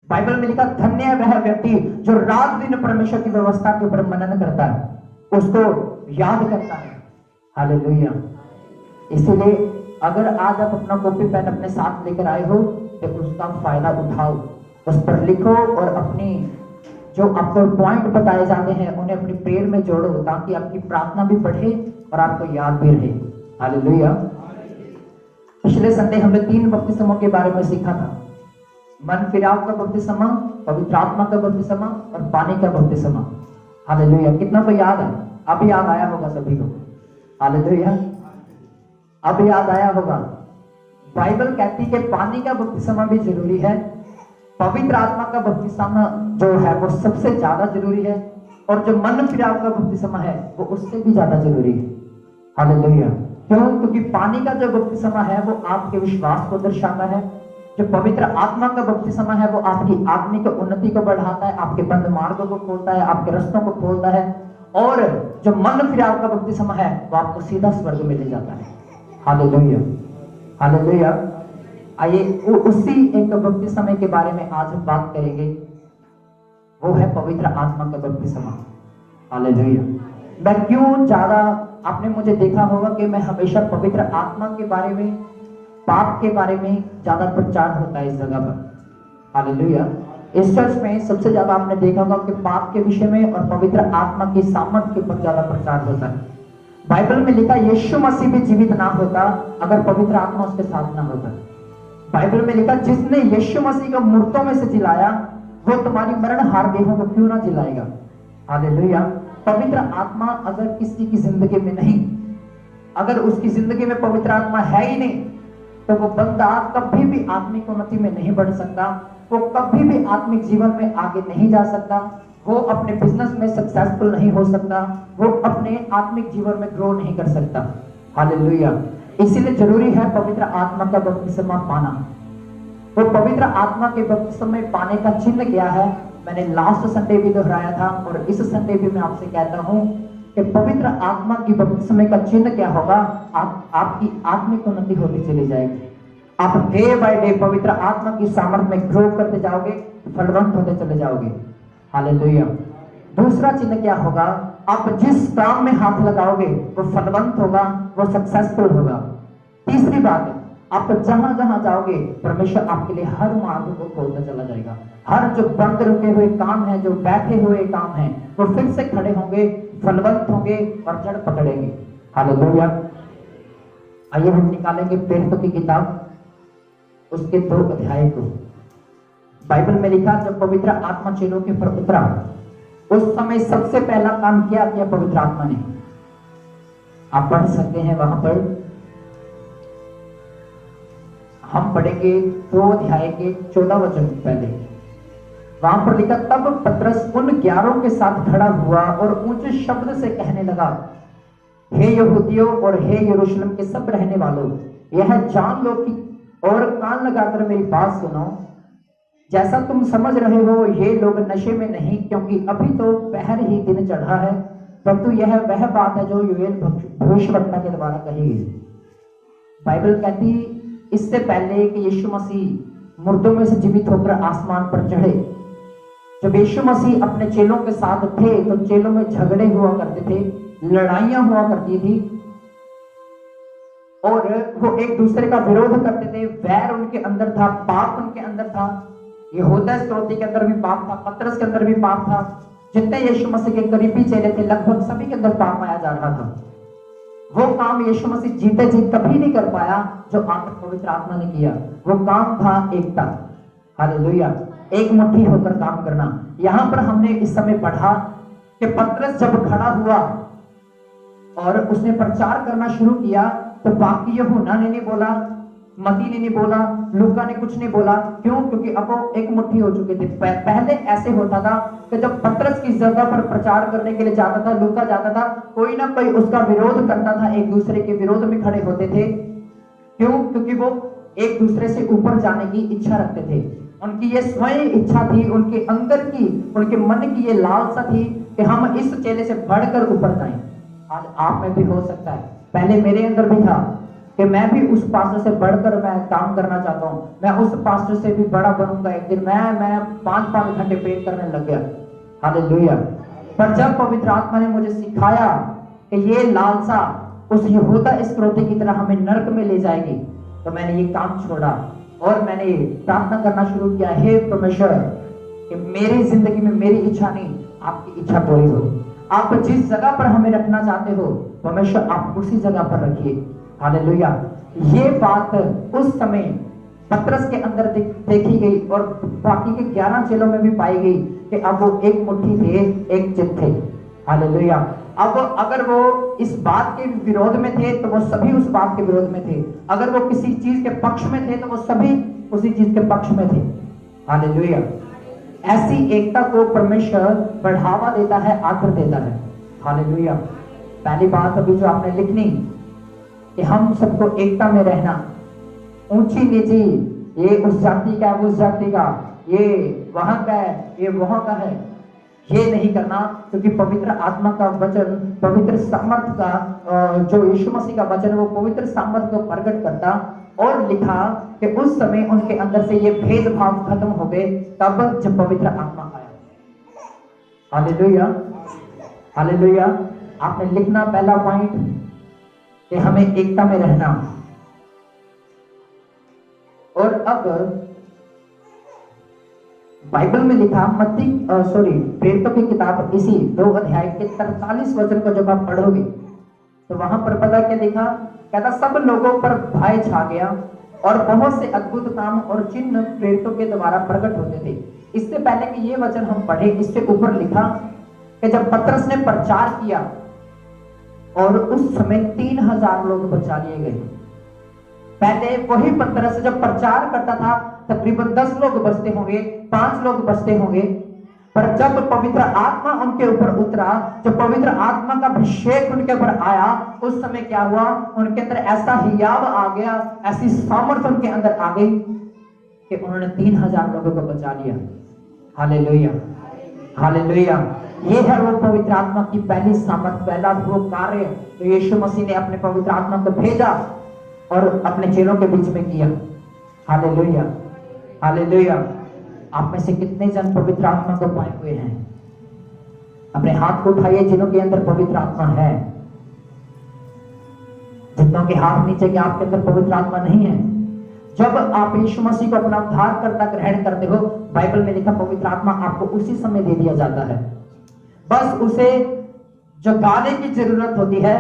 Bible में लिखा, धन्य है वह व्यक्ति जो रात दिन परमेश्वर की व्यवस्था के ऊपर मनन करता है, उसको याद करता है। हालेलुया। इसीलिए अगर आज आप अपना कॉपी पेन अपने साथ लेकर आए हो तो उसका फायदा उठाओ, उस पर लिखो और अपनी जो आपको पॉइंट बताए जाते हैं उन्हें अपनी प्रेयर में जोड़ो, ताकि आपकी प्रार्थना भी बढ़े और आपको याद भी रहे। हालेलुया। पिछले संडे हमने 3 बपतिस्मों के बारे में सीखा था। मन फिराव का बपतिस्मा, पवित्र आत्मा का बपतिस्मा और पानी का बपतिस्मा। हालेलुया। कितना को याद है? अब याद आया होगा सभी को। हालेलुया। अब याद आया होगा। बाइबल कहती है कि पानी का बपतिस्मा भी जरूरी है, पवित्र आत्मा का बपतिस्मा जो है वो सबसे ज्यादा जरूरी है, और जो मन फिराव का बपतिस्मा है वो उससे भी ज्यादा जरूरी है। हालेलुया। क्यों? क्योंकि पानी का जो बपतिस्मा है वो आपके विश्वास को दर्शाता है, जो पवित्र आत्मा का बपतिस्मा है वो आपकी आत्मिक उन्नति को बढ़ाता है, आपके बंद मार्गों को खोलता है, आपके रास्तों को खोलता है, और जो मन फिराव का बपतिस्मा है वो आपको सीधा स्वर्ग में ले जाता है। हालेलुया। हालेलुया। आइए उसी एक बपतिस्मे के बारे में आज हम बात करेंगे, वो है पवित्र आत्मा का बपतिस्मा। हालेलुया। मैं क्यों ज्यादा, आपने मुझे देखा होगा कि मैं हमेशा पवित्र आत्मा के बारे में, पाप के बारे में ज्यादा प्रचार होता है इस जगह पर। हालेलुया। इस चर्च में सबसे ज्यादा आपने देखा होगा कि पाप के विषय में और पवित्र आत्मा की सामर्थ के ऊपर ज्यादा प्रचार होता है। बाइबल में लिखा, यीशु मसीह भी जीवित ना होता अगर पवित्र आत्मा उसके साथ ना होता। बाइबल में लिखा, जिसने यीशु मसीह को मूर्तों में से जिलाया वो तुम्हारी मरण हार देहों को क्यों ना जिलाएगा। हालेलुया। पवित्र आत्मा अगर किसी की जिंदगी में नहीं, अगर उसकी जिंदगी में पवित्र आत्मा है ही नहीं, तो वो बंदा कभी भी आत्मिक उन्नति में नहीं बढ़ सकता, वो कभी भी आत्मिक जीवन में आगे नहीं जा सकता, वो अपने बिजनेस में सक्सेसफुल नहीं हो सकता, वो अपने आत्मिक जीवन में ग्रो नहीं कर सकता। हालेलुया। इसीलिए जरूरी है पवित्र आत्मा का बपतिस्मा पाना। वो पवित्र आत्मा के बपतिस्मे पाने का चिन्ह क्या है, मैंने लास्ट संडे भी दोहराया था और इस संडे भी मैं आपसे कहता हूं कि पवित्र आत्मा की बपतिस्मे का चिन्ह क्या होगा। आपकी आत्मिक उन्नति होती चली जाएगी। आप डे बाय डे पवित्र आत्मा की सामर्थ में ग्रो करते जाओगे, फलवंत होते चले जाओगे। हालेलुया। दूसरा चिन्ह क्या होगा, आप जिस काम में हाथ लगाओगे वो फलवंत होगा, वो सक्सेसफुल होगा। तीसरी बात, आप जहां जहां जाओगे परमेश्वर आपके लिए हर मार्ग को खोलता चला जाएगा। हर जो बंद रुके हुए काम है, जो बैठे हुए काम है, वो फिर से खड़े होंगे, फलवंत होंगे और जड़ पकड़ेंगे। हालेलुया। आइए हम निकालेंगे प्रेरितों की किताब, उसके 2 अध्याय को। बाइबल में लिखा, जब पवित्र आत्मा चेलों के ऊपर उतरा उस समय सबसे पहला काम क्या किया पवित्र आत्मा ने। आप पढ़ सकते हैं वहां पर, हम पढ़ेंगे 2 अध्याय के 14 वचन पहले। वहां पर लिखा, तब पतरस उन 11 के साथ खड़ा हुआ और ऊंचे शब्द से कहने लगा, हे यहूदियों और हे यरूशलेम के सब रहने वालों, यह जान लो कि और कान लगाकर मेरी बात सुनो, जैसा तुम समझ रहे हो ये लोग नशे में नहीं, क्योंकि अभी तो पहर ही दिन चढ़ा है, परंतु यह वह बात है जो योएल भविष्यवक्ता के द्वारा कही गई। बाइबल कहती इससे पहले कि यीशु मसीह मुर्दों में से जीवित होकर आसमान पर चढ़े, जब यीशु मसीह अपने चेलों के साथ थे तो चेलों में झगड़े हुआ करते थे, लड़ाइयां हुआ करती थी, और वो एक दूसरे का विरोध करते थे। वैर उनके अंदर था, पाप उनके अंदर था। यहूदा इस्करियोती के अंदर भी पाप था, पतरस के अंदर भी पाप था। जितने यीशु मसीह के करीबी चेले थे लगभग सभी के अंदर पाप पाया जा रहा था। वो काम यीशु मसीह जीते जी कभी नहीं कर पाया जो आकर पवित्र आत्मा ने किया। वो काम था एकता। हालेलुया। एक मुट्ठी होकर काम करना। यहां पर हमने इस समय पढ़ा कि पतरस जब खड़ा हुआ और उसने प्रचार करना शुरू किया तो बाकी यूहन्ना ने नहीं बोला, मती ने नहीं बोला, लूका ने कुछ नहीं बोला। क्यों? क्योंकि अब वो एक मुट्ठी हो चुके थे। पहले ऐसे होता था कि जब पतरस की जगह पर प्रचार करने के लिए जाता था, लूका जाता था, कोई ना कोई उसका विरोध करता था, एक दूसरे के विरोध में खड़े होते थे। क्यों? क्योंकि वो एक दूसरे से ऊपर जाने की इच्छा रखते थे। उनकी ये स्वयं इच्छा थी, उनके अंदर की, उनके मन की ये लालसा थी कि हम इस चेले से बढ़कर ऊपर जाएं। आज आप में भी हो सकता है, पहले मेरे अंदर भी था कि मैं भी उस पास्टर से बढ़कर मैं काम करना चाहता हूँ, मैं उस पास्टर से भी बड़ा बनूंगा एक दिन। मैं 5-5 घंटे प्रेयर करने लग गया। हालेलुया। पर जब पवित्र आत्मा ने मुझे सिखाया कि ये लालसा उस यहूदा इस्करियोती की तरह हमें नरक में ले जाएगी, तो मैंने ये काम छोड़ा और मैंने प्रार्थना करना शुरू किया, हे परमेश्वर कि मेरी जिंदगी में मेरी इच्छा नहीं, आपकी इच्छा पूरी हो। आप जिस जगह पर हमें रखना चाहते हो परमेश्वर, आप उसी जगह पर रखिए। हालेलुया। ये बात उस समय पतरस के अंदर देखी गई और बाकी के 11 चेलों में भी पाई गई कि अब वो एक मुट्ठी थे, एक चित थे। हालेलुया। अब अगर वो इस बात के विरोध में थे तो वो सभी उस बात के विरोध में थे, अगर वो किसी चीज के पक्ष में थे तो वो सभी उसी चीज के पक्ष में थे। हालेलुया। ऐसी एकता को परमेश्वर बढ़ावा देता है, आदर देता है। हालेलुया। पहली बात अभी जो आपने लिखनी कि हम सबको एकता में रहना, ऊंची नीची, ये उस जाति का उस जाति का, ये वहां का है ये वहां का है, ये नहीं करना। क्योंकि पवित्र आत्मा का वचन, पवित्र सामर्थ का जो यीशु मसीह का वचन, वो पवित्र सामर्थ को प्रकट करता। और लिखा कि उस समय उनके अंदर से ये भेदभाव खत्म हो गए तब जब पवित्र आत्मा आया। हालेलुया। हालेलुया। आपने लिखना पहला पॉइंट कि हमें एकता में रहना। और अब बाइबल में लिखा प्रेरितों की किताब इसी 2 अध्याय के 43 वचन को जब आप पढ़ोगे तो वहां पर पता क्या लिखा, कहता सब लोगों पर भय छा गया और बहुत से अद्भुत काम और चिन्ह प्रेरितों के द्वारा प्रकट होते थे। इससे पहले कि ये वचन हम पढ़े, इससे ऊपर लिखा कि जब पतरस ने प्रचार किया और उस समय 3000 लोग बचा लिए गए। पहले वही पतरस जब प्रचार करता था तकरीबन 10 लोग बचते होंगे, 5 लोग बचते होंगे। पर जब पवित्र आत्मा उनके ऊपर उतरा, जब पवित्र आत्मा का अभिषेक उनके ऊपर आया, उस समय क्या हुआ, उनके अंदर ऐसा हियाव आ गया, ऐसी सामर्थ उनके अंदर आ गई कि उन्होंने 3000 लोगों को बचा लिया। हालेलुया। हालेलुया। ये है वो पवित्र आत्मा की पहली सामर्थ, पहला वो कार्य तो यीशु मसीह ने अपने पवित्र आत्मा को भेजा और अपने चेलों के बीच में किया। हालेलुया। हालेलुया। आप में से कितने जन पवित्र आत्मा को पाए हुए हैं? अपने हाथ को उठाइए जिन्हों के अंदर पवित्र आत्मा है। जितनों के हाथ नीचे के आपके अंदर पवित्र आत्मा नहीं है। जब आप यीशु मसीह को अपना उद्धारकर्ता ग्रहण करते हो, बाइबल में लिखा पवित्र आत्मा आपको उसी समय दे दिया जाता है। बस उसे जगाने की जरूरत होती है,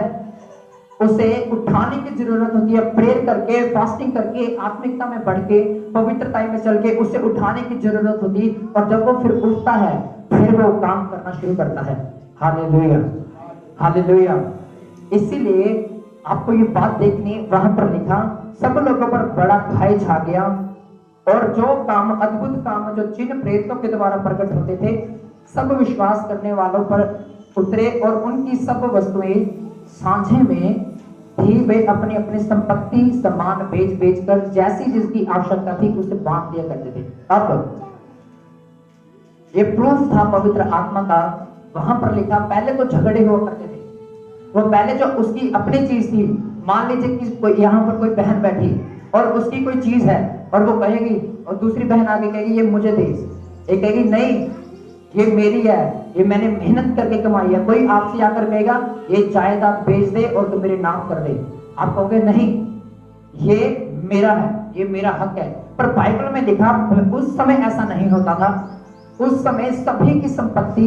उसे उठाने की जरूरत होती है। प्रेयर करके, फास्टिंग करके, आत्मिकता में बढ़ के, पवित्रता में चल के उसे उठाने की जरूरत होती। और जब वो फिर उठता है फिर वो काम करना शुरू करता है। हालेलुया। हालेलुया। इसीलिए आपको ये बात देखनी, वहां पर लिखा सब लोगों पर बड़ा भय छा गया और जो काम, अद्भुत काम, जो चिन्ह प्रेरितों के द्वारा प्रकट होते थे, सब विश्वास करने वालों पर उतरे और उनकी सब वस्तुएं सांझे में थी। वे अपनी अपनी संपत्ति सामान बेच बेच कर जैसी जिसकी आवश्यकता थी उसे बांट दिया करते थे। अब ये प्रूफ था पवित्र आत्मा का। वहां पर लिखा पहले तो झगड़े हुआ करते थे। वो पहले जो उसकी अपनी चीज थी, मान लीजिए कि यहाँ पर कोई बहन बैठी और उसकी कोई चीज है और वो कहेगी और दूसरी बहन आगे कहेगी ये मुझे दे, एक कहेगी नहीं ये मेरी है, ये मैंने मेहनत करके कमाई है। कोई आपसे आकर कहेगा ये जायदाद बेच दे और तू मेरे नाम कर दे, आप कहोगे नहीं ये मेरा है, ये मेरा हक है। पर बाइबल में लिखा उस समय ऐसा नहीं होता था। उस समय सभी की संपत्ति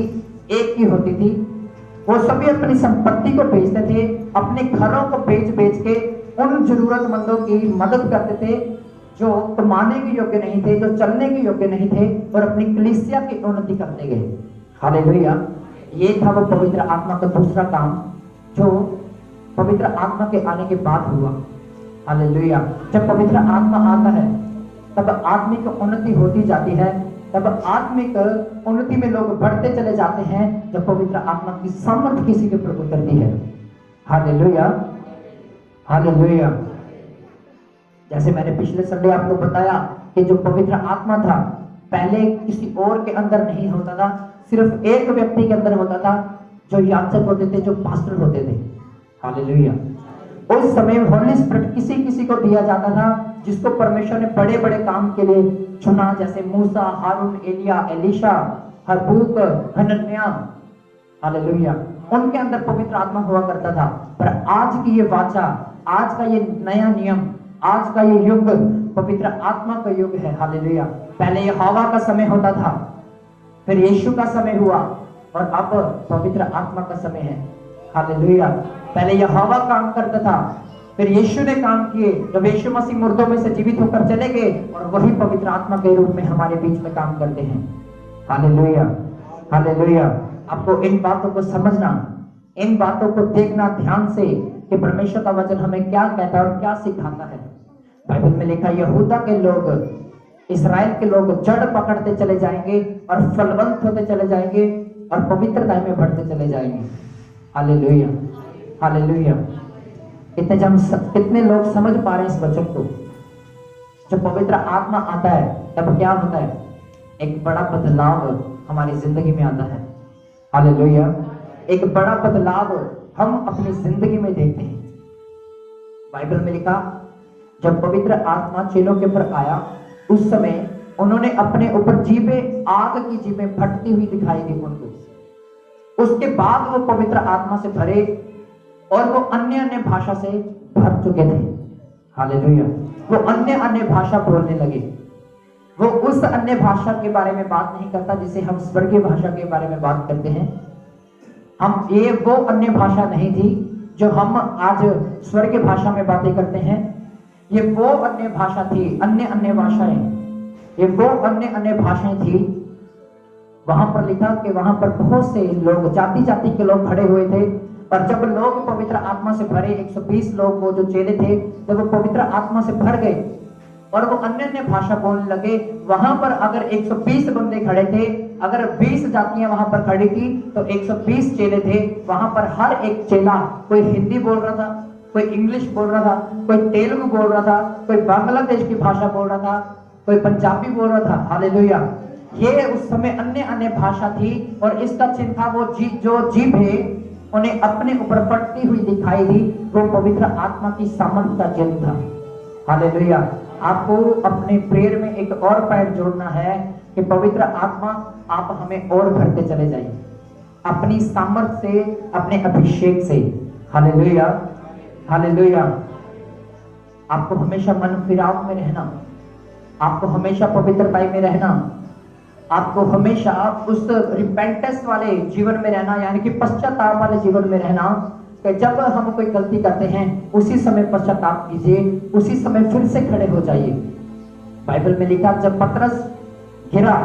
एक ही होती थी। वो सभी अपनी संपत्ति को बेचते थे, अपने घरों को बेच बेच के उन जरूरतमंदों की मदद करते थे जो कमाने के योग्य नहीं थे, जो चलने के योग्य नहीं थे, और अपनी कलीसिया की उन्नति करते गए। हालेलुया। ये था वो पवित्र आत्मा का दूसरा काम जो पवित्र आत्मा के आने के बाद हुआ। हालेलुया। जब पवित्र आत्मा आता है तब आत्मिक उन्नति होती जाती है, तब आत्मिक उन्नति में लोग बढ़ते चले जाते हैं जब पवित्र आत्मा की सामर्थ किसी के ऊपर उतरती है। हालेलुया। हालेलुया। जैसे मैंने पिछले संडे आपको बताया कि जो पवित्र आत्मा था पहले किसी और के अंदर नहीं होता था, सिर्फ एक व्यक्ति के अंदर होता था, जो याजक होते थे, जो पास्टर होते थे। हालेलुया। उस समय होली स्पिरिट किसी किसी को दिया जाता था जिसको परमेश्वर ने बड़े बड़े काम के लिए चुना, जैसे मूसा, हारून, एलिया, एलीशा, हबूक, हनन्याह, हालेलुया। उनके अंदर पवित्र आत्मा हुआ करता था। पर आज की ये वाचा, आज का ये नया नियम, आज का ये युग पवित्र आत्मा का युग है, हालेलुया। पहले यहोवा का समय होता था, फिर यीशु का समय हुआ, और अब पवित्र आत्मा का समय है, हालेलुया। पहले यहोवा काम करता था, फिर यीशु ने काम किए। जब यीशु मसीह मुर्दों में से जीवित होकर चले गए, और वही पवित्र आत्मा के रूप में हमारे बीच में काम करते हैं, हालेलुया, हालेलुया। आपको इन बातों को समझना, इन बातों को देखना ध्यान से कि परमेश्वर का वचन हमें क्या कहता है और क्या सिखाता है। बाइबल में लिखा, यहूदा के लोग, इस्राएल के लोग जड़ पकड़ते चले जाएंगे और फलवंत होते चले जाएंगे और पवित्रता में बढ़ते चले जाएंगे, हालेलुया, हालेलुया। कितने लोग समझ पा रहे हैं इस वचन को? जब पवित्र आत्मा आता है तब क्या होता है? एक बड़ा बदलाव हमारी जिंदगी में आता है, हालेलुया। एक बड़ा बदलाव हम अपनी जिंदगी में देखते हैं। बाइबल में लिखा, जब पवित्र आत्मा चेलों के ऊपर आया, उस समय उन्होंने अपने ऊपर जीभें, आग की जीभें फटती हुई दिखाई दी उनको। उसके बाद वो पवित्र आत्मा से भरे और वो अन्य अन्य भाषा से भर चुके थे, हालेलुया। वो अन्य अन्य भाषा बोलने लगे। वो उस अन्य भाषा के बारे में बात नहीं करता जिसे हम स्वर्गीय भाषा के बारे में बात करते हैं। वो अन्य भाषा नहीं थी जो हम आज स्वर्गीय भाषा में बातें करते हैं। ये वो अन्य भाषा थी, अन्य अन्य भाषाएं, ये वो अन्य अन्य भाषाएं थी। वहां पर लिखा कि वहां पर बहुत से लोग, जाति जाति के लोग खड़े हुए थे। और जब लोग पवित्र आत्मा से भरे, 120 लोग वो जो चेले थे, जब वो पवित्र आत्मा से भर गए और वो अन्य अन्य भाषा बोलने लगे, वहां पर अगर 120 बंदे खड़े थे, अगर 20 जातियां वहां पर खड़ी थी, तो 120 चेले थे। वहां पर हर एक चेला, कोई हिंदी बोल रहा था, कोई इंग्लिश बोल रहा था, कोई तेलुगु बोल रहा था, कोई बांग्लादेश की भाषा बोल रहा था, कोई पंजाबी बोल रहा था, हालेलुया। ये उस समय अन्य अन्य भाषा थी। और इसका चिन्ह था, वो जो जीभें उन्हें अपने ऊपर फटती हुई दिखाई दी, वो पवित्र आत्मा की सामर्थ का चिन्ह था, हालेलुया। आपको अपने प्रेयर में एक और पॉइंट जोड़ना है कि पवित्र आत्मा, आप हमें और भरते चले जाइए अपनी सामर्थ से, अपने अभिषेक से, हालेलुया, हालेलुया। आपको हमेशा मन फिराव में रहना, आपको हमेशा पवित्रता में रहना, आपको हमेशा उस रिपेंटेंस वाले जीवन में रहना, यानी कि पश्चाताप वाले जीवन में रहना। कि जब हम कोई गलती करते हैं उसी समय पश्चाताप कीजिए, उसी समय फिर से खड़े हो जाइए। बाइबल में लिखा, जब पतरस गिरा,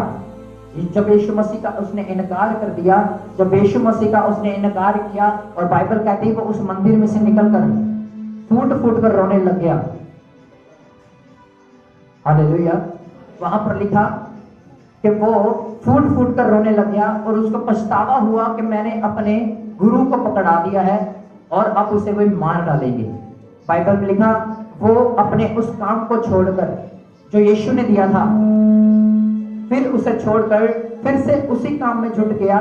जब यीशु मसीह का उसने इनकार कर दिया, जब यीशु मसीह का उसने इनकार किया, और बाइबल कहती है वो उस मंदिर में से निकलकर फूट फूट कर रोने लग गया, हालेलुया। वहां पर लिखा कि वो फूट फूट कर रोने लग गया और उसको पछतावा हुआ कि मैंने अपने गुरु को पकड़ा दिया है और अब उसे कोई मार डालेंगे। बाइबल में लिखा, वो अपने उस काम को छोड़कर जो यीशु ने दिया था, फिर उसे छोड़कर फिर से उसी काम में जुट गया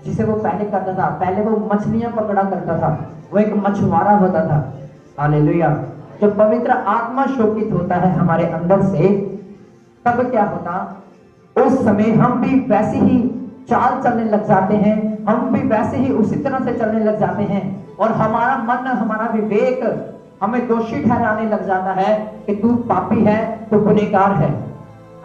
जिसे वो पहले करता था। पहले वो मछलियां पकड़ा करता था, वो एक मछुआरा होता था, हालेलुया। जब पवित्र आत्मा शोकित होता है हमारे अंदर से, तब क्या होता? उस समय हम भी वैसी ही चाल चलने लग जाते हैं, हम भी वैसे ही उसी तरह से चलने लग जाते हैं, और हमारा मन, हमारा विवेक हमें दोषी ठहराने लग जाता है कि तू पापी है, तू गुनहगार है,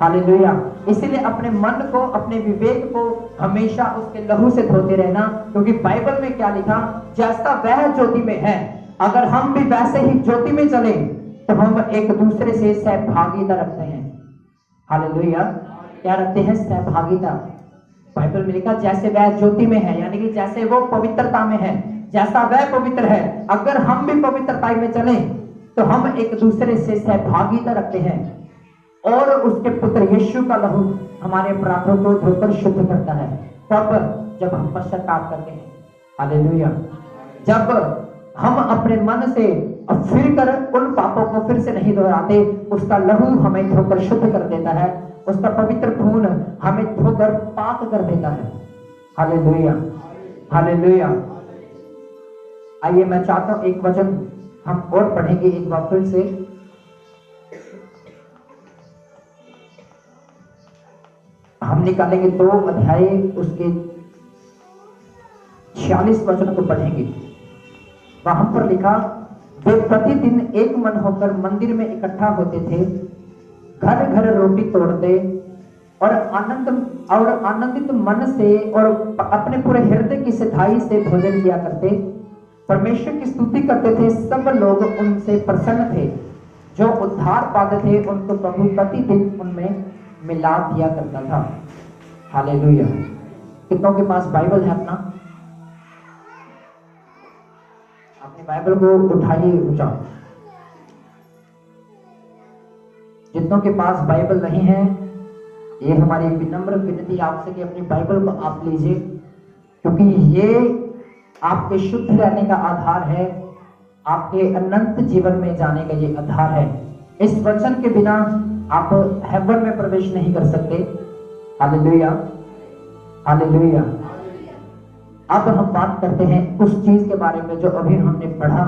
हालेलुया। इसीलिए अपने मन को, अपने विवेक को हमेशा उसके लहू से धोते रहना, क्योंकि बाइबल में क्या लिखा, जैसा वह ज्योति में है, अगर हम भी वैसे ही ज्योति में चले तो हम एक दूसरे से सहभागिता रखते हैं, हालेलुया। क्या रखते हैं? सहभागिता। बाइबल में लिखा, जैसे वह ज्योति में है, यानी कि जैसे वो पवित्रता में है, जैसा वह पवित्र है, अगर हम भी पवित्रता में चले तो हम एक दूसरे से सहभागिता रखते हैं, और उसके पुत्र यीशु का लहू हमारे अपराधों को धोकर शुद्ध करता है। तब जब हम पश्चाताप करते हैं, हालेलुया, जब हम अपने मन से फिर कर उन पापों को फिर से नहीं दोहराते, उसका लहू हमें धोकर शुद्ध कर देता है, उसका पवित्र खून हमें धोकर पाक कर देता है, हालेलुया, हालेलुया। आइए मैं चाहता हूं एक वचन हम और पढ़ेंगे एक बार फिर से। हम निकालेंगे 2 अध्याय, उसके 46 वचन को पढ़ेंगे। वहां पर लिखा, वे प्रतिदिन एक मन होकर मंदिर में इकट्ठा होते थे, घर घर रोटी तोड़ते और आनंदित मन से और अपने पूरे हृदय की सिधाई से भोजन किया करते, परमेश्वर की स्तुति करते थे। सब लोग उनसे प्रसन्न थे, जो उद्धार पाते थे उनको प्रभु प्रतिदिन उनमें मिला दिया करता था। हालेलुया। कितनों के पास बाइबल है अपना? अपनी बाइबल को उठाइए ऊंचा। जितनों के पास बाइबल नहीं है, ये हमारी विनम्र विनती आपसे कि अपनी बाइबल को आप लीजिए, क्योंकि ये आपके शुद्ध रहने का आधार है, आपके अनंत जीवन में जाने का ये आधार है। इस वचन के बिना आप हेवन में प्रवेश नहीं कर सकते। Hallelujah, hallelujah. अब हम बात करते हैं उस चीज के बारे में जो अभी हमने पढ़ा।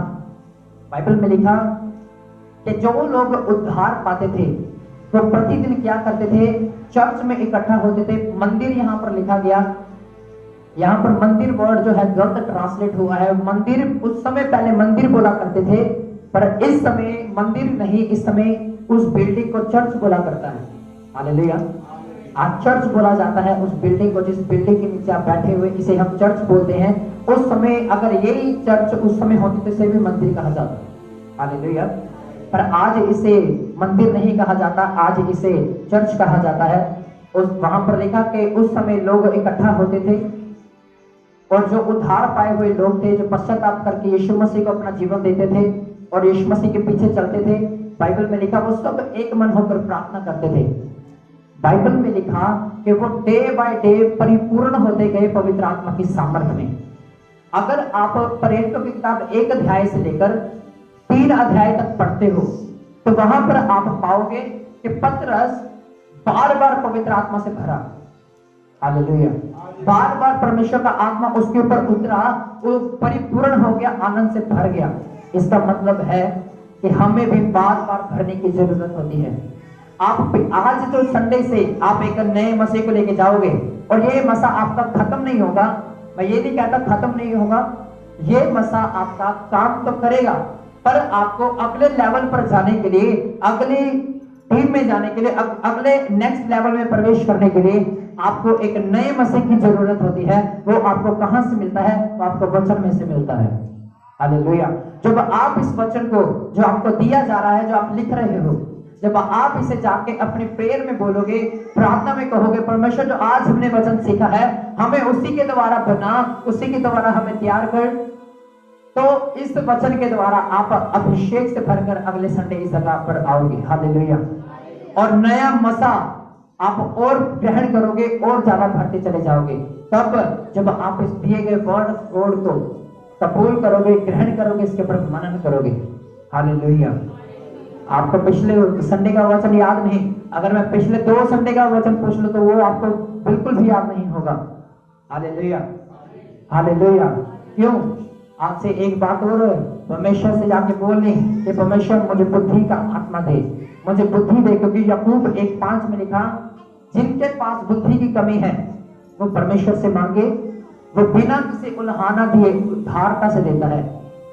बाइबल में लिखा कि जो लोग उद्धार पाते थे वो प्रतिदिन क्या करते थे? चर्च में इकट्ठा होते थे। मंदिर यहाँ पर लिखा गया, यहाँ पर मंदिर वर्ड जो है गलत ट्रांसलेट हुआ है। मंदिर उस समय पहले मंदिर बोला करते थे, पर इस समय मंदिर नहीं, इस समय उस बिल्डिंग को चर्च बोला करता है। हालेलुया। आज चर्च बोला जाता है उस बिल्डिंग को, जिस बिल्डिंग के नीचे आप बैठे हुए, इसे हम चर्च बोलते हैं। उस समय अगर यही चर्च उस समय होती तो इसे भी मंदिर कहा जाता। हालेलुया। पर आज इसे मंदिर नहीं कहा जाता, आज इसे चर्च कहा जाता है। उस वहां पर लिखा कि उस समय लोग इकट्ठा होते थे और जो उद्धार पाए हुए लोग थे, जो पश्चाताप करके यीशु मसीह को अपना जीवन देते थे और यीशु मसीह के पीछे चलते थे, बाइबल में लिखा वो सब एक मन होकर प्रार्थना करते थे। बाइबल में लिखा कि वो डे बाय डे परिपूर्ण होते गए पवित्र आत्मा की सामर्थ्य में। अगर आप प्रेरितों की किताब 1 अध्याय से लेकर 3 अध्याय तक पढ़ते हो तो वहां पर आप पाओगे कि पतरस बार बार पवित्र आत्मा से भरा। हालेलुया। बार बार परमेश्वर का आत्मा उसके ऊपर उतरा, वो परिपूर्ण हो गया, आनंद से भर गया। इसका मतलब है कि हमें भी बार बार भरने की जरूरत होती है। आप आज जो संडे से आप एक नए मसीह को लेके जाओगे और ये मसा आपका खत्म नहीं होगा। मैं ये नहीं कहता खत्म नहीं होगा, ये मसा आपका काम तो करेगा, पर आपको अगले लेवल पर जाने के लिए, अगले टीम में जाने के लिए, अगले नेक्स्ट लेवल में प्रवेश करने के लिए आपको एक नए मसीह की जरूरत होती है। वो आपको कहां से मिलता है? वो आपको वचन में से मिलता है। हालेलुया। जब आप इस वचन को जो आपको दिया जा रहा है, जो आप लिख रहे हो, जब आप इसे जाके अपने प्रेयर में बोलोगे, प्रार्थना में कहोगे, परमेश्वर जो आज हमने वचन सीखा है हमें उसी के द्वारा बना, उसी के द्वारा हमें तैयार कर, तो इस वचन के द्वारा आप अभिषेक से भरकर अगले संडे इस जगह पर आओगे। हालेलुया। और नया मसा आप और ग्रहण करोगे और ज्यादा भरते चले जाओगे। तब जब आप इस दिए गए वर्ड को कबूल करोगे, ग्रहण करोगे, इसके ऊपर मनन करोगे। हालेलुया। आपको पिछले संडे का वचन याद नहीं, अगर मैं पिछले 2 संडे का वचन पूछ लूं तो वो आपको बिल्कुल भी याद नहीं होगा। Hallelujah, hallelujah. क्यों? आपसे एक बात और परमेश्वर से जाके बोलनी कि परमेश्वर मुझे बुद्धि का आत्मा दे, मुझे बुद्धि दे। क्योंकि याकूब 1:5 में लिखा, जिनके पास बुद्धि की कमी है वो परमेश्वर से मांगे, वो बिना किसी उल्हाना दिए उदारता से देता है।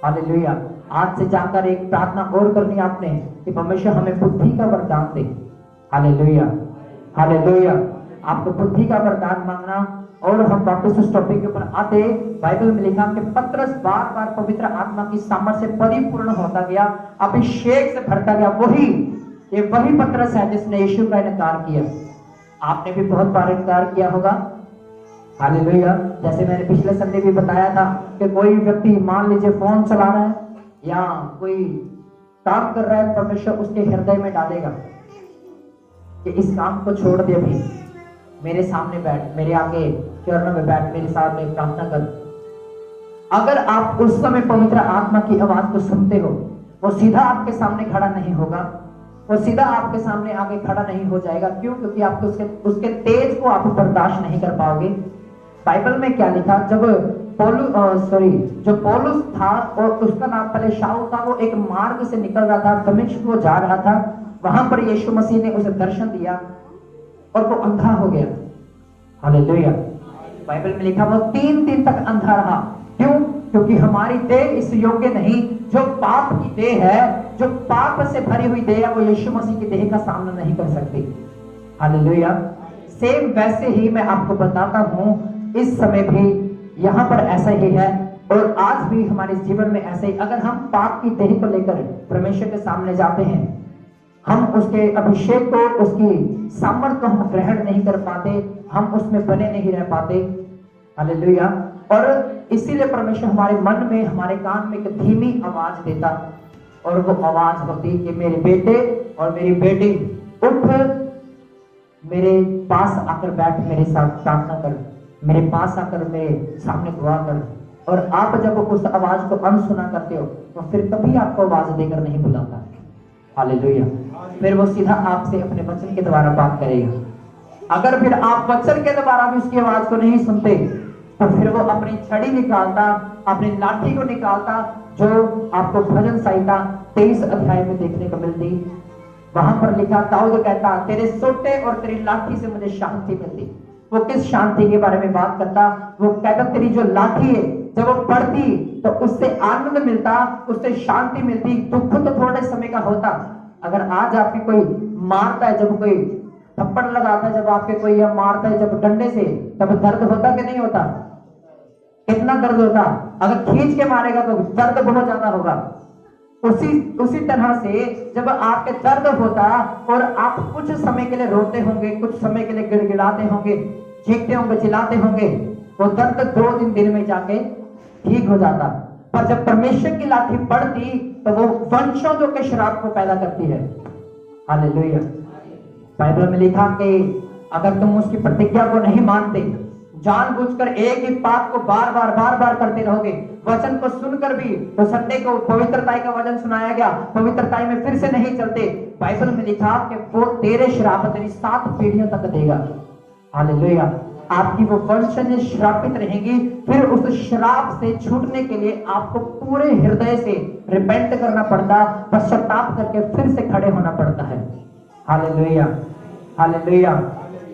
हालेलुया। आज से जाकर एक प्रार्थना और करनी आपने कि परमेश्वर हमें बुद्धि का वरदान दे। Hallelujah, hallelujah. आपको बुद्धि का वरदान मांगना। और हम वापस उस टॉपिक के ऊपर आते, बाइबल में लिखा कि पतरस बार बार पवित्र आत्मा की सामर्थ्य से परिपूर्ण होता गया, अभिषेक से भरता गया। ये वही पतरस है जिसने यीशु का इनकार किया। आपने भी बहुत बार इनकार किया होगा। हालेलुया। जैसे मैंने पिछले संडे भी बताया था कि कोई व्यक्ति मान लीजिए फोन चला रहा है या कोई काम कर रहा है, परमेश्वर उसके हृदय में डालेगा कि इस काम को छोड़ दे, अभी मेरे सामने बैठ, मेरे आगे चरणों में बैठ, मेरे साथ में प्रार्थना कर। अगर आप उस समय पवित्र आत्मा की आवाज को सुनते हो, वो सीधा आपके सामने खड़ा नहीं होगा, वो सीधा आपके सामने आगे खड़ा नहीं हो जाएगा। क्यों? क्योंकि आप उसके तेज को आप बर्दाश्त नहीं कर पाओगे। बाइबल में क्या लिखा? जब जो पौलुस था और उसका नाम पहले शाऊल था, वो एक मार्ग से निकल रहा था, दमिश्क को जा रहा था। वहां पर यीशु मसीह ने उसे दर्शन दिया और वो अंधा हो गया। हालेलुया। बाइबल में लिखा वो 3 दिन तक अंधा रहा। क्यों? क्योंकि हमारी देह इस योग्य नहीं, जो पाप की देह है, जो पाप से भरी हुई देह है, वो यीशु मसीह की देह का सामना नहीं कर सकती। हालेलुया। सेम वैसे ही मैं आपको बताता हूं, इस समय भी यहां पर ऐसा ही है और आज भी हमारे जीवन में ऐसे ही। अगर हम पाप की देह को लेकर परमेश्वर के सामने जाते हैं, हम उसके अभिषेक को, उसकी सामर्थ को हम ग्रहण नहीं कर पाते, हम उसमें बने नहीं रह पाते। हालेलुया। और इसीलिए परमेश्वर हमारे मन में, हमारे कान में एक धीमी आवाज देता और वो आवाज होती कि मेरे बेटे और मेरी बेटी, उठ, मेरे पास आकर बैठ, मेरे साथ प्रार्थना कर, मेरे पास आकर मेरे सामने दुआ कर। और आप जब उस आवाज को अनसुना करते हो तो फिर कभी आपको आवाज देकर नहीं बुलाता। हालेलुया। फिर वो सीधा आपसे अपने वचन के द्वारा बात करेगा। अगर फिर आप वचन के द्वारा भी उसकी आवाज को नहीं सुनते तो फिर वो अपनी छड़ी निकालता, अपनी लाठी को निकालता, जो आपको भजन संहिता 23 अध्याय में देखने को मिलती। वहां पर लिखा, दाऊद कहता, तेरे सोटे और तेरी लाठी से मुझे शांति मिलती। वो किस शांति के बारे में बात करता? वो कहता, तेरी जो लाठी है जब वो पड़ती तो उससे आनंद मिलता, उससे शांति मिलती। दुख तो थोड़े समय का होता। अगर आज आपकी कोई मारता है, जब कोई थप्पड़ लगाता है, जब आपके कोई यह मारता है जब डंडे से, तब दर्द होता कि नहीं होता? कितना दर्द होता? अगर खींच के मारेगा तो दर्द बहुत ज्यादा होगा। उसी तरह से जब आपके दर्द होता और आप कुछ समय के लिए रोते होंगे, कुछ समय के लिए गिड़गिड़ाते होंगे, चीखते होंगे, चिल्लाते होंगे, वो दर्द 2 दिन में जाके ठीक हो जाता। पर जब परमेश्वर की लाठी पड़ती तो वो वंशों के श्राप को पैदा करती है। हालेलुया। बाइबल में लिखा कि अगर तुम उसकी प्रतिज्ञा को नहीं मानते, जानबूझकर एक ही बात को बार बार करते रहोगे, वचन को सुनकर भी, तो संडे को पवित्रताई का वचन सुनाया गया, पवित्रताई में फिर से नहीं चलते, बाइबल में लिखा कि वो तेरे श्राप तेरी 7 पीढ़ियों तक देगा। हालेलुया। आपकी वो वंशज श्रापित रहेंगी। फिर उस श्राप से छूटने के लिए आपको पूरे हृदय से रिपेंट करना पड़ता, पश्चाताप करके फिर से खड़े होना पड़ता है। हालेलुया। हालेलुया।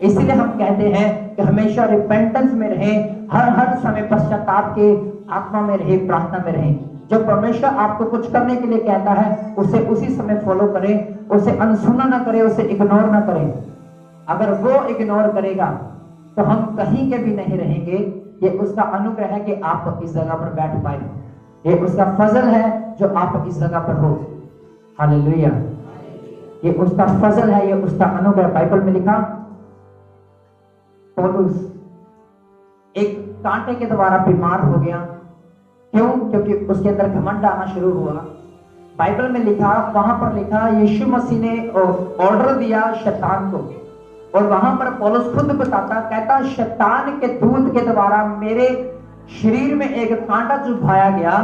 इसलिए हम कहते हैं कि हमेशा रिपेंटेंस में रहें, हर समय पश्चाताप के आत्मा में रहे, प्रार्थना में रहें। जब परमेश्वर आपको कुछ करने के लिए कहता है, उसे उसी समय फॉलो करें, उसे अनसुना ना करें, उसे इग्नोर ना करें। अगर वो इग्नोर करेगा तो हम कहीं के भी नहीं रहेंगे। ये उसका अनुग्रह है कि आप इस जगह पर बैठ पाए, ये उसका फजल है जो आप इस जगह पर हो। हालेलुया। ये उसका फजल है, ये उसका अनुग्रह। बाइबल में लिखा, पौलुस एक कांटे के द्वारा बीमार हो गया। क्यों? क्योंकि उसके अंदर घमंड आना शुरू हुआ। बाइबल में लिखा, वहां पर लिखा, यीशु मसीह ने ऑर्डर दिया शैतान को, और वहां पर पौलुस खुद बताता, कहता, शैतान के दूत के द्वारा मेरे शरीर में एक कांटा चुभाया गया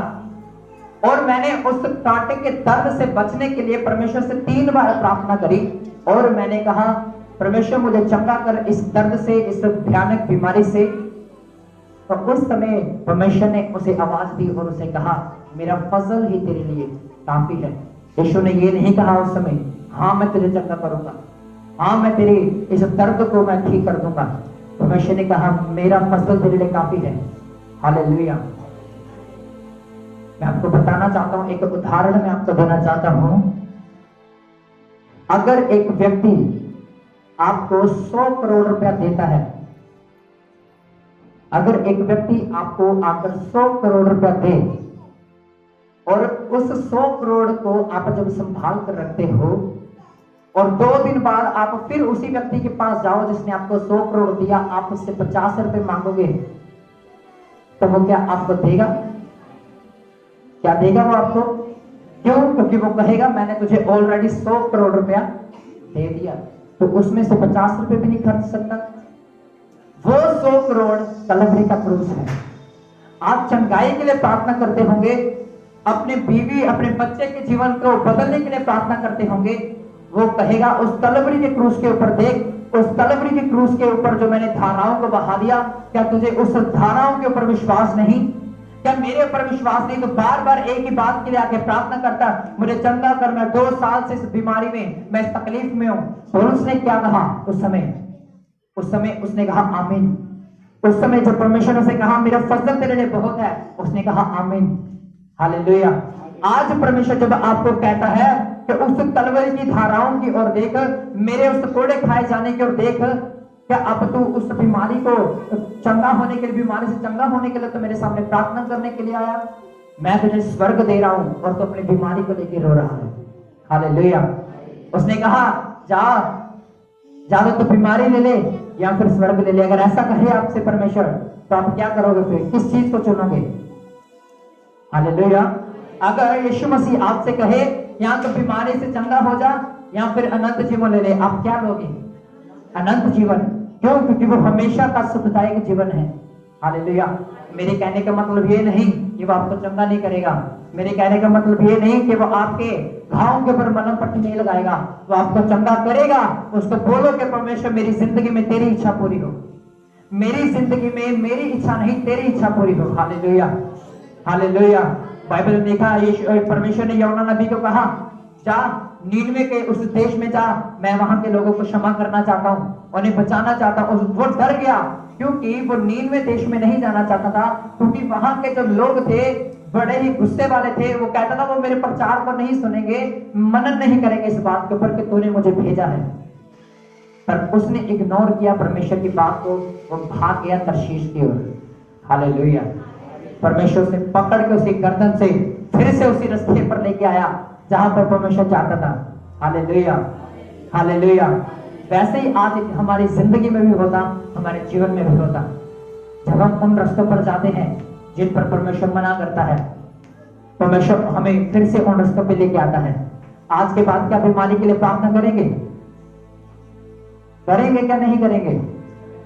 और मैंने उस कांटे के दर्द से बचने के लिए परमेश्वर से 3 बार प्रार्थना करी और मैंने कहा, परमेश्वर मुझे चंगा कर इस दर्द से, इस भयानक बीमारी से। तो उस समय परमेश्वर ने उसे आवाज दी और उसे कहा, मेरा फजल ही तेरे लिए काफी है। यीशु ने ये नहीं कहा उस समय, हाँ मैं तुझे चंगा करूंगा, हाँ मैं तेरी इस दर्द को मैं ठीक कर दूंगा। परमेश्वर ने कहा, मेरा फजल तेरे लिए काफी है। हालेलुया। मैं आपको बताना चाहता हूं, एक उदाहरण मैं आपको देना चाहता हूं। अगर एक व्यक्ति आपको 100 करोड़ रुपया देता है, अगर एक व्यक्ति आपको आकर 100 करोड़ रुपया दे और उस 100 करोड़ को आप जब संभाल कर रखते हो और 2 दिन बाद आप फिर उसी व्यक्ति के पास जाओ जिसने आपको 100 करोड़ दिया, आप उससे 50 रुपए मांगोगे, तो वो क्या आपको देगा? क्या देगा वो आपको? क्यों? क्योंकि वो कहेगा, मैंने तुझे ऑलरेडी 100 करोड़ रुपया दे दिया, तो उसमें से 50 रुपए भी नहीं खर्च सकता। वो 100 करोड़ कलवरी का क्रूस है। आप चंगाई के लिए प्रार्थना करते होंगे, अपने बीवी, अपने बच्चे के जीवन को बदलने के लिए प्रार्थना करते होंगे, वो कहेगा, उस कलवरी के क्रूस के ऊपर देख, उस तलवरी के क्रूस के ऊपर जो मैंने धाराओं को बहा दिया, क्या तुझे उस धाराओं के ऊपर विश्वास नहीं? क्या मेरे ऊपर विश्वास नहीं? तो बार बार एक ही बात के लिए आके प्रार्थना करता, मुझे चंगा कर, मैं 2 साल से इस बीमारी में, मैं इस तकलीफ में हूं। पौलुस ने क्या कहा उस समय उसने कहा आमीन। उस समय जब परमेश्वर ने उसे कहा मेरा फजल तेरे लिए बहुत है, उसने कहा आमीन, हालेलुया। आज परमेश्वर जब आपको कहता है कि उस तलवार की धाराओं की ओर देख, मेरे उस कोड़े खाए जाने की ओर देख, क्या अब तू उस बीमारी को चंगा होने के लिए, बीमारी से चंगा होने के लिए तो मेरे सामने प्रार्थना करने के लिए आया? मैं तुझे स्वर्ग दे रहा हूं और तू अपनी बीमारी को लेकर रो रहा है, हालेलुया। उसने कहा जा तो बीमारी ले ले या फिर स्वर्ग ले ले। अगर ऐसा कहे आपसे परमेश्वर तो आप क्या करोगे? फिर किस चीज को चुनोगे? हालेलुया। अगर यीशु मसीह आपसे कहे या तो बीमारी से चंगा हो जा या फिर अनंत जीवन ले ले, आप क्या लोगे? अनंत जीवन। क्यों? क्योंकि वो हमेशा का सुखदायक जीवन है, हालेलुया। मेरे कहने का मतलब ये नहीं कि वो आपको चंगा नहीं करेगा, मेरे कहने का मतलब ये नहीं कि वो आपके घावों के ऊपर मलहम पट्टी नहीं लगाएगा, वो आपको चंगा करेगा। उसको बोलो कि परमेश्वर मेरी जिंदगी में तेरी इच्छा पूरी हो, मेरी जिंदगी में मेरी इच्छा नहीं तेरी इच्छा पूरी हो, हालेलुया, हालेलुया। बाइबल में देखा परमेश्वर ने यूहन्ना नबी को कहा जा नीनवे के उस देश में जा, मैं वहां के लोगों को क्षमा करना चाहता हूं, उन्हें बचाना चाहता हूं। वो डर गया क्योंकि वो नीनवे देश में नहीं जाना चाहता था, क्योंकि वहां के जो लोग थे बड़े ही गुस्से वाले थे। वो कहता था वो मेरे प्रचार को नहीं सुनेंगे, मनन नहीं करेंगे इस बात के ऊपर कि तूने मुझे भेजा है। पर उसने इग्नोर किया परमेश्वर की बात को, वो भाग गया तर्शीश की ओर, हालेलुया। परमेश्वर से पकड़ के उसी गर्दन से फिर से उसी रास्ते पर लेके आया जहां पर परमेश्वर चाहता था, हालेलुया, हालेलुया। वैसे ही आज हमारी जिंदगी में भी होता, हमारे जीवन में भी होता। जब हम उन रास्तों पर जाते हैं जिन पर परमेश्वर मना करता है, परमेश्वर हमें फिर से उन रास्तों पे लेके आता है। आज के बाद क्या बीमारी के लिए प्रार्थना करेंगे? करेंगे क्या नहीं करेंगे?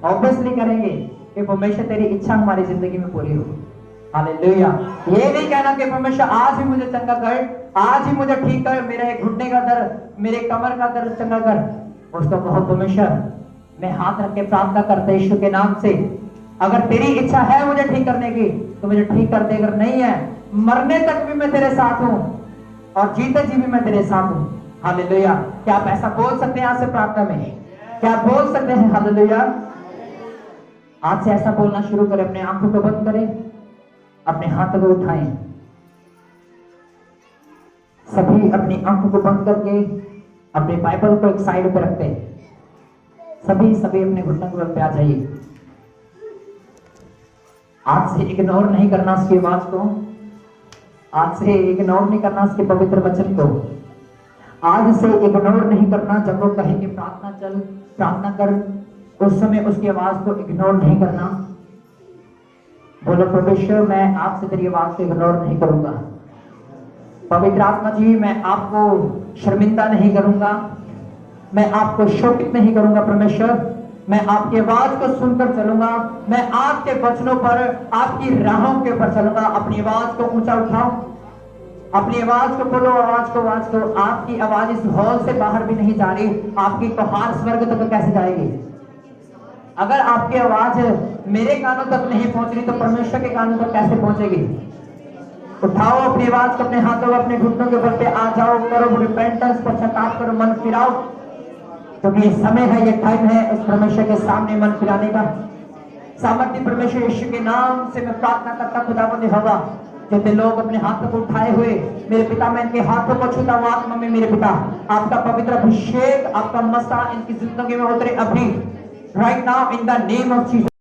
ऑब्वियसली करेंगे कि परमेश्वर तेरी इच्छा हमारी जिंदगी में पूरी हो, हालेलुया। ये नहीं कहना कि परमेश्वर आज ही मुझे चंगा कर, आज ही मुझे ठीक कर, मेरे घुटने का दर्द, मेरे कमर का दर्द चंगा कर। उसको कहो परमेश्वर मैं हाथ रख के प्रार्थना करते यीशु के नाम से, अगर तेरी इच्छा है मुझे ठीक करने की तो मुझे ठीक कर दे, अगर नहीं है मरने तक भी मैं तेरे साथ हूं और जीते जी भी मैं तेरे साथ हूं, हालेलुया। क्या आप ऐसा बोल सकते हैं आज से प्रार्थना में? क्या आप बोल सकते हैं? हालेलुया। आज से ऐसा बोलना शुरू करें। अपने आंखों को बंद करें, अपने हाथों को उठाएं, सभी अपनी आंखों को बंद करके अपने बाइबल को एक साइड पर रखते हैं। सभी अपने घुटनों के बल पे आ जाइए। आज से इग्नोर नहीं करना उसकी आवाज को, आज से इग्नोर नहीं करना उसके पवित्र वचन को, आज से इग्नोर नहीं करना। जब वो कहेंगे प्रार्थना चल, प्रार्थना कर, उस समय उसकी आवाज को इग्नोर नहीं करना। बोलो परमेश्वर मैं आपसे तेरी आवाज को इग्नोर नहीं करूंगा। पवित्र आत्मा जी मैं आपको शर्मिंदा नहीं करूंगा, मैं आपको शोकित नहीं करूंगा। परमेश्वर मैं आपकी आवाज को सुनकर चलूंगा, मैं आपके वचनों पर, आपकी राहों के ऊपर चलूंगा। अपनी आवाज को ऊंचा उठाओ, अपनी आवाज को बोलो, आवाज को। आपकी आवाज इस हॉल से बाहर भी नहीं जा रही, आपकी तोहार स्वर्ग तक कैसे जाएगी? अगर आपकी आवाज मेरे कानों तक नहीं पहुंच रही तो परमेश्वर के कानों तक कैसे पहुंचेगी? उठाओ अपनी आवाज को, अपने हाथों को अपने घुटनों के बल पे आ जाओ, करो रिपेंटेंस, पश्चाताप करो, मन फिराओ, क्योंकि ये समय है, ये टाइम है उस परमेश्वर के सामने मन फिराने का। सामर्थ्य परमेश्वर यीशु के नाम से मैं प्रार्थना करता खुदावंद यहोवा, जितने लोग अपने हाथों को उठाए हुए मेरे पिता, मैं इनके हाथों को छूता हूं आत्मा में। मेरे पिता आपका पवित्र अभिषेक, आपका मसा इनकी जिंदगी में उतरे अभी, right now in the name of Jesus।